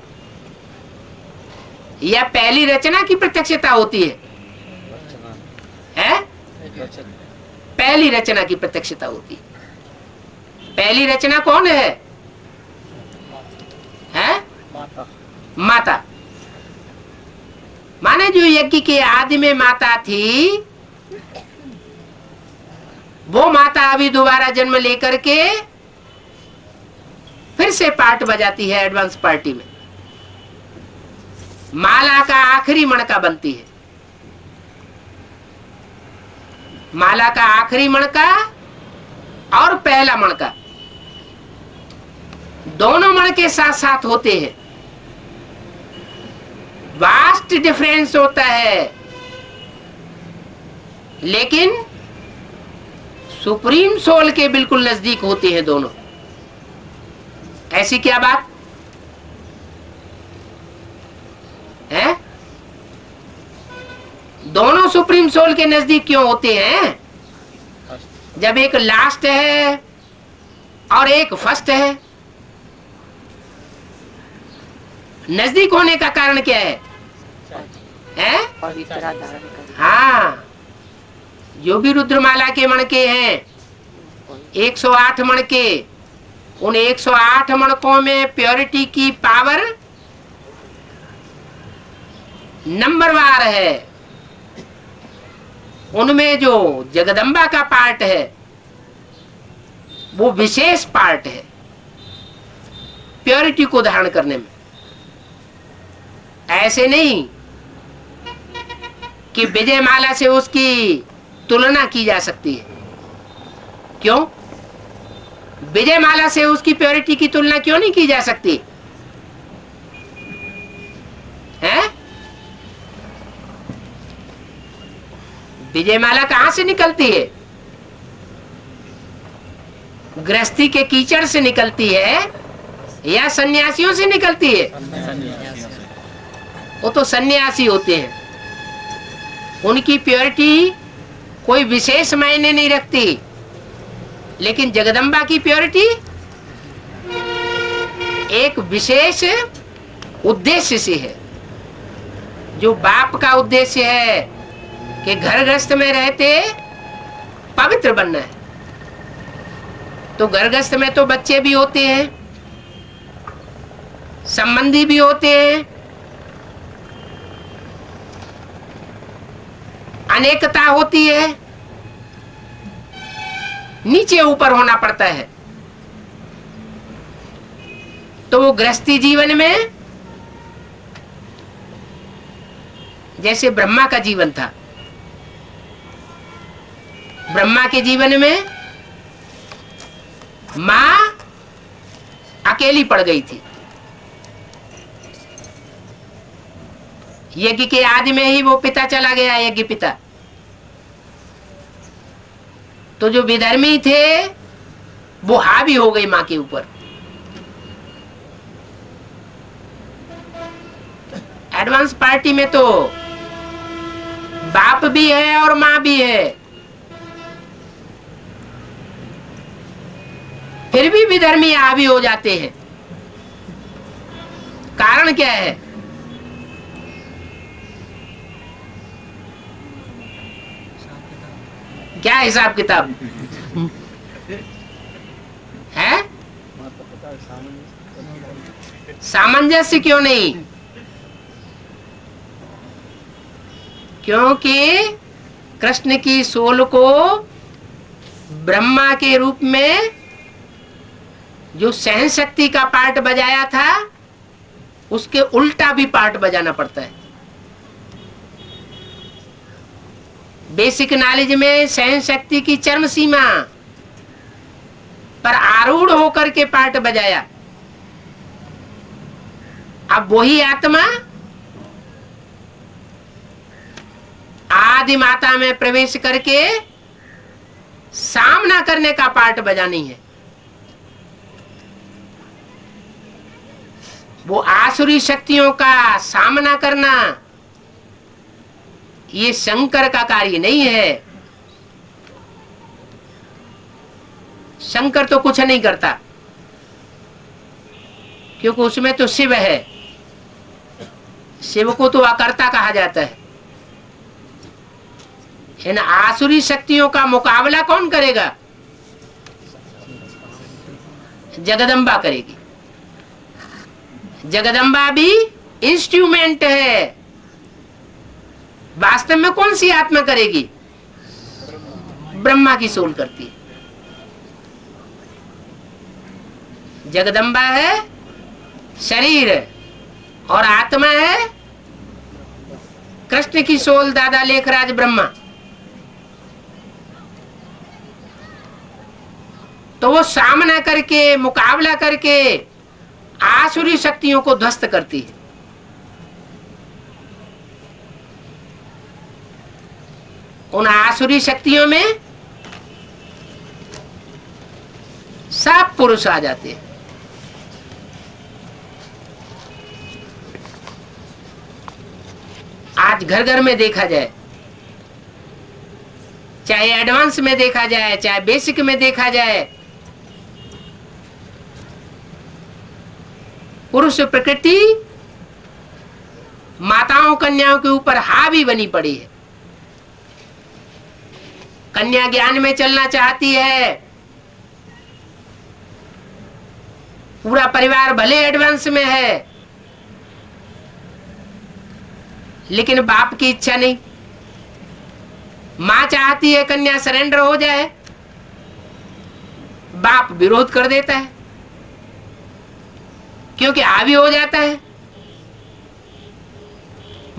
या पहली रचना की प्रत्यक्षता होती है? पहली रचना की प्रत्यक्षता होती है। पहली रचना कौन है? माता। माने जो यज्ञ के आदि में माता थी, वो माता अभी दोबारा जन्म लेकर के फिर से पार्ट बजाती है एडवांस पार्टी में। माला का आखिरी मणका बनती है। माला का आखिरी मणका और पहला मणका दोनों मणके साथ साथ होते हैं। वास्ट डिफरेंस होता है, लेकिन सुप्रीम सोल के बिल्कुल नजदीक होते हैं दोनों। ऐसी क्या बात है? दोनों सुप्रीम सोल के नजदीक क्यों होते हैं? जब एक लास्ट है और एक फर्स्ट है। नजदीक होने का कारण क्या है? हाँ, जो भी रुद्रमाला के मणके हैं 108 मणके, उन 108 मणकों में प्योरिटी की पावर नंबरवार है। उनमें जो जगदम्बा का पार्ट है वो विशेष पार्ट है प्योरिटी को धारण करने में। ऐसे नहीं कि विजय माला से उसकी तुलना की जा सकती है। क्यों? विजय माला से उसकी प्योरिटी की तुलना क्यों नहीं की जा सकती है? विजय माला कहां से निकलती है? गृहस्थी के कीचड़ से निकलती है या सन्यासियों से निकलती है? वो तो सन्यासी होते हैं, उनकी प्योरिटी कोई विशेष मायने नहीं रखती। लेकिन जगदम्बा की प्योरिटी एक विशेष उद्देश्य से है, जो बाप का उद्देश्य है कि घर गृहस्थ में रहते पवित्र बनना है। तो घर गृहस्थ में तो बच्चे भी होते हैं, संबंधी भी होते हैं, अनेकता होती है, नीचे ऊपर होना पड़ता है। तो वो गृहस्थी जीवन में जैसे ब्रह्मा का जीवन था, ब्रह्मा के जीवन में मां अकेली पड़ गई थी। यज्ञ के आदि में ही वो पिता चला गया, यज्ञ पिता। तो जो विधर्मी थे वो हावी हो गई मां के ऊपर। एडवांस पार्टी में तो बाप भी है और मां भी है, फिर भी विधर्मी हावी हो जाते हैं। कारण क्या है? क्या हिसाब किताब है? सामंजस्य क्यों नहीं? क्योंकि कृष्ण की सोल को ब्रह्मा के रूप में जो सहन शक्ति का पार्ट बजाया था, उसके उल्टा भी पार्ट बजाना पड़ता है। बेसिक नॉलेज में सहन शक्ति की चरम सीमा पर आरूढ़ होकर के पार्ट बजाया। अब वही आत्मा आदि माता में प्रवेश करके सामना करने का पार्ट बजानी है। वो आसुरी शक्तियों का सामना करना ये शंकर का कार्य नहीं है। शंकर तो कुछ नहीं करता, क्योंकि उसमें तो शिव है। शिव को तो अकर्ता कहा जाता है। इन आसुरी शक्तियों का मुकाबला कौन करेगा? जगदम्बा करेगी। जगदम्बा भी इंस्ट्रूमेंट है। वास्तव में कौन सी आत्मा करेगी? ब्रह्मा की सोल करती है। जगदम्बा है शरीर और आत्मा है कृष्ण की सोल, दादा लेखराज ब्रह्मा। तो वो सामना करके, मुकाबला करके आसुरी शक्तियों को ध्वस्त करती है। उन आसुरी शक्तियों में सब पुरुष आ जाते हैं। आज घर घर में देखा जाए, चाहे एडवांस में देखा जाए, चाहे बेसिक में देखा जाए, पुरुष प्रकृति माताओं कन्याओं के ऊपर हावी बनी पड़ी है। कन्या ज्ञान में चलना चाहती है, पूरा परिवार भले एडवांस में है, लेकिन बाप की इच्छा नहीं। मां चाहती है कन्या सरेंडर हो जाए, बाप विरोध कर देता है, क्योंकि हावी हो जाता है।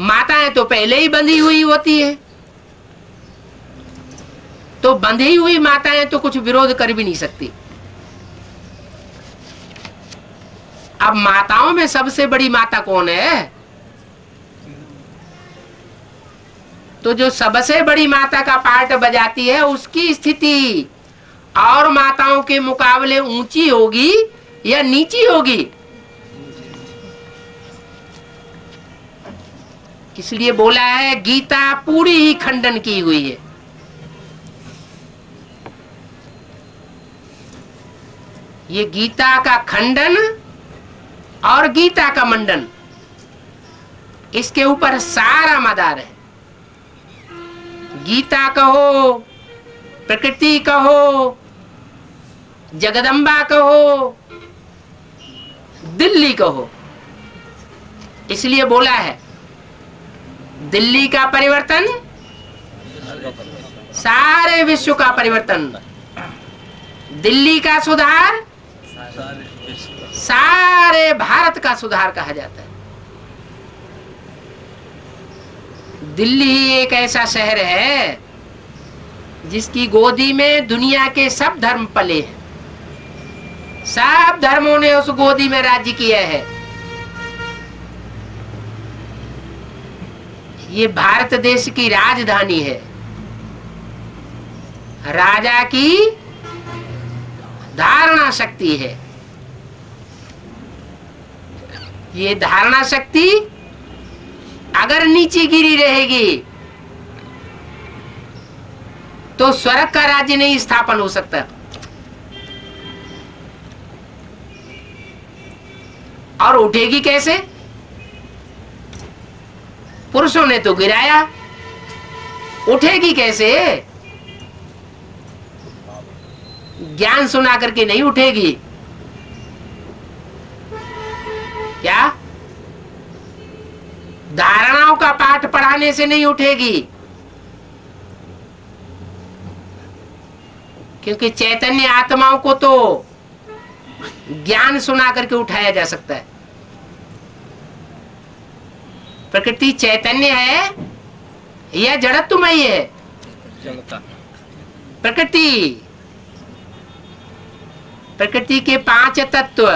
माताएं तो पहले ही बंधी हुई होती है, तो बंधी हुई माताएं तो कुछ विरोध कर भी नहीं सकती। अब माताओं में सबसे बड़ी माता कौन है? तो जो सबसे बड़ी माता का पार्ट बजाती है, उसकी स्थिति और माताओं के मुकाबले ऊंची होगी या नीची होगी? इसलिए बोला है गीता पूरी ही खंडन की हुई है। ये गीता का खंडन और गीता का मंडन, इसके ऊपर सारा मदार है। गीता कहो, प्रकृति कहो, जगदम्बा कहो, दिल्ली कहो, इसलिए बोला है दिल्ली का परिवर्तन सारे विश्व का परिवर्तन। दिल्ली का सुधार सारे भारत का सुधार कहा जाता है। दिल्ली ही एक ऐसा शहर है जिसकी गोदी में दुनिया के सब धर्म पले हैं। सब धर्मों ने उस गोदी में राज्य किया है। ये भारत देश की राजधानी है। राजा की धारणा शक्ति है। ये धारणा शक्ति अगर नीचे गिरी रहेगी तो स्वर्ग का राज्य नहीं स्थापन हो सकता। और उठेगी कैसे? पुरुषों ने तो गिराया, उठेगी कैसे? ज्ञान सुना करके नहीं उठेगी। क्या? धारणाओं का पाठ पढ़ाने से नहीं उठेगी, क्योंकि चैतन्य आत्माओं को तो ज्ञान सुना करके उठाया जा सकता है। प्रकृति चैतन्य है या जड़त्वमयी है? प्रकृति के 5 तत्व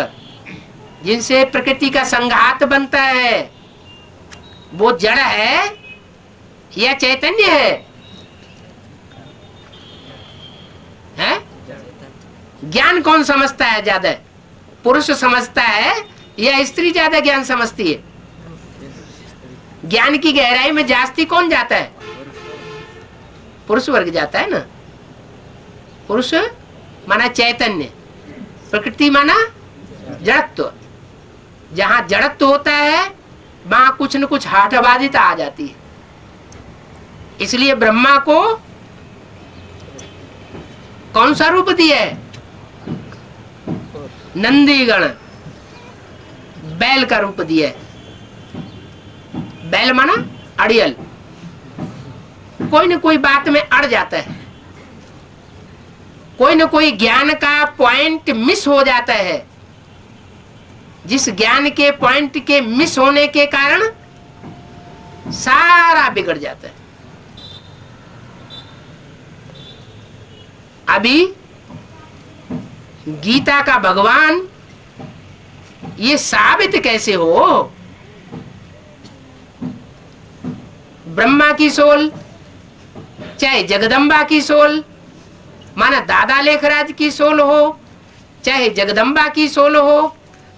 जिनसे प्रकृति का संघात बनता है, वो जड़ है या चैतन्य है? ज्ञान कौन समझता है ज्यादा? पुरुष समझता है या स्त्री ज्यादा ज्ञान समझती है? ज्ञान की गहराई में जास्ती कौन जाता है? पुरुष वर्ग जाता है ना। पुरुष माना चैतन्य, प्रकृति माना जड़त्व। जहां जड़त्व होता है वहां कुछ न कुछ हठबाधिता आ जाती है। इसलिए ब्रह्मा को कौन सा रूप दिया है? नंदीगण, बैल का रूप दिया है। बैल माना अड़ियल, कोई न कोई बात में अड़ जाता है, कोई न कोई ज्ञान का पॉइंट मिस हो जाता है। जिस ज्ञान के पॉइंट के मिस होने के कारण सारा बिगड़ जाता है। अभी गीता का भगवान ये साबित कैसे हो? ब्रह्मा की सोल, चाहे जगदम्बा की सोल, माना दादा लेखराज की सोल हो, चाहे जगदम्बा की सोल हो,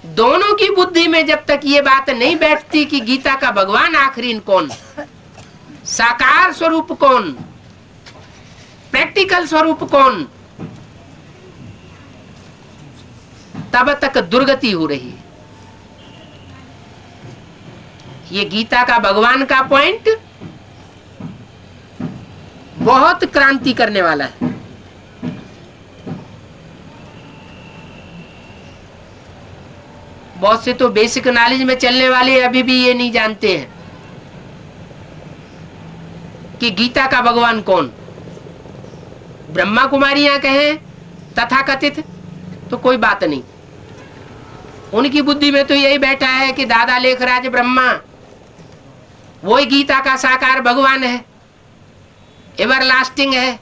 दोनों की बुद्धि में जब तक ये बात नहीं बैठती कि गीता का भगवान आखिरी कौन, साकार स्वरूप कौन, प्रैक्टिकल स्वरूप कौन, तब तक दुर्गति हो रही है। ये गीता का भगवान का पॉइंट बहुत क्रांति करने वाला है। बहुत से तो बेसिक नॉलेज में चलने वाले अभी भी ये नहीं जानते हैं कि गीता का भगवान कौन। ब्रह्मा कुमारियां कहें तथाकथित तो कोई बात नहीं, उनकी बुद्धि में तो यही बैठा है कि दादा लेखराज ब्रह्मा वही गीता का साकार भगवान है, एवर लास्टिंग है,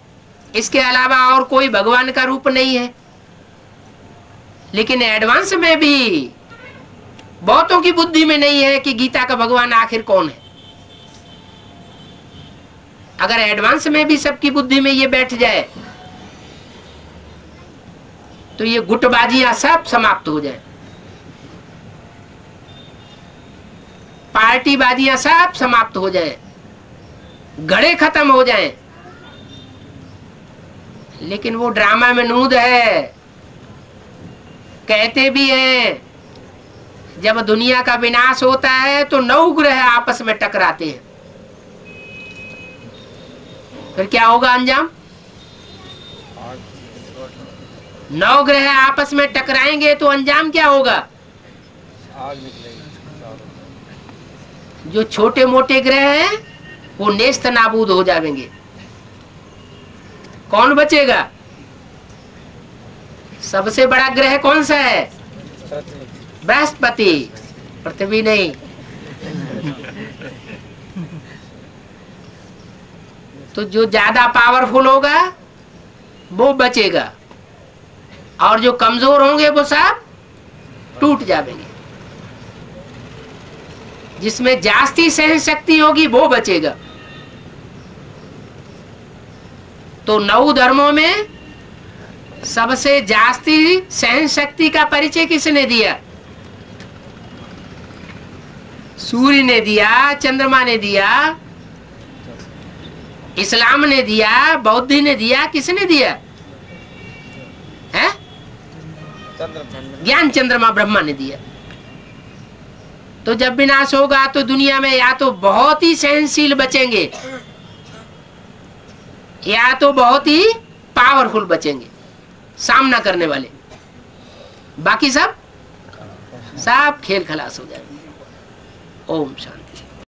इसके अलावा और कोई भगवान का रूप नहीं है। लेकिन एडवांस में भी बहुतों की बुद्धि में नहीं है कि गीता का भगवान आखिर कौन है। अगर एडवांस में भी सबकी बुद्धि में ये बैठ जाए तो ये गुटबाजियां सब समाप्त हो जाए, पार्टीबाजियां सब समाप्त हो जाए, घड़े खत्म हो जाएं। लेकिन वो ड्रामा में नूद है। कहते भी हैं जब दुनिया का विनाश होता है तो 9 ग्रह आपस में टकराते हैं, फिर क्या होगा अंजाम? 9 ग्रह आपस में टकराएंगे तो अंजाम क्या होगा? आग निकलेगी। जो छोटे मोटे ग्रह हैं वो नेस्त नाबूद हो जाएंगे। कौन बचेगा? सबसे बड़ा ग्रह कौन सा है? पृथ्वी। बृहस्पति, पृथ्वी नहीं। तो जो ज्यादा पावरफुल होगा वो बचेगा, और जो कमजोर होंगे वो सब टूट जाएंगे। जिसमें जास्ती सहन शक्ति होगी वो बचेगा। तो 9 धर्मों में सबसे जास्ती सहन शक्ति का परिचय किसने दिया? सूर्य ने दिया, चंद्रमा ने दिया, इस्लाम ने दिया, बौद्ध ने दिया, किसने दिया है? ज्ञान चंद्रमा ब्रह्मा ने दिया। तो जब विनाश होगा तो दुनिया में या तो बहुत ही सहनशील बचेंगे या तो बहुत ही पावरफुल बचेंगे, सामना करने वाले। बाकी सब खेल खलास हो जाएंगे। ओम शांति।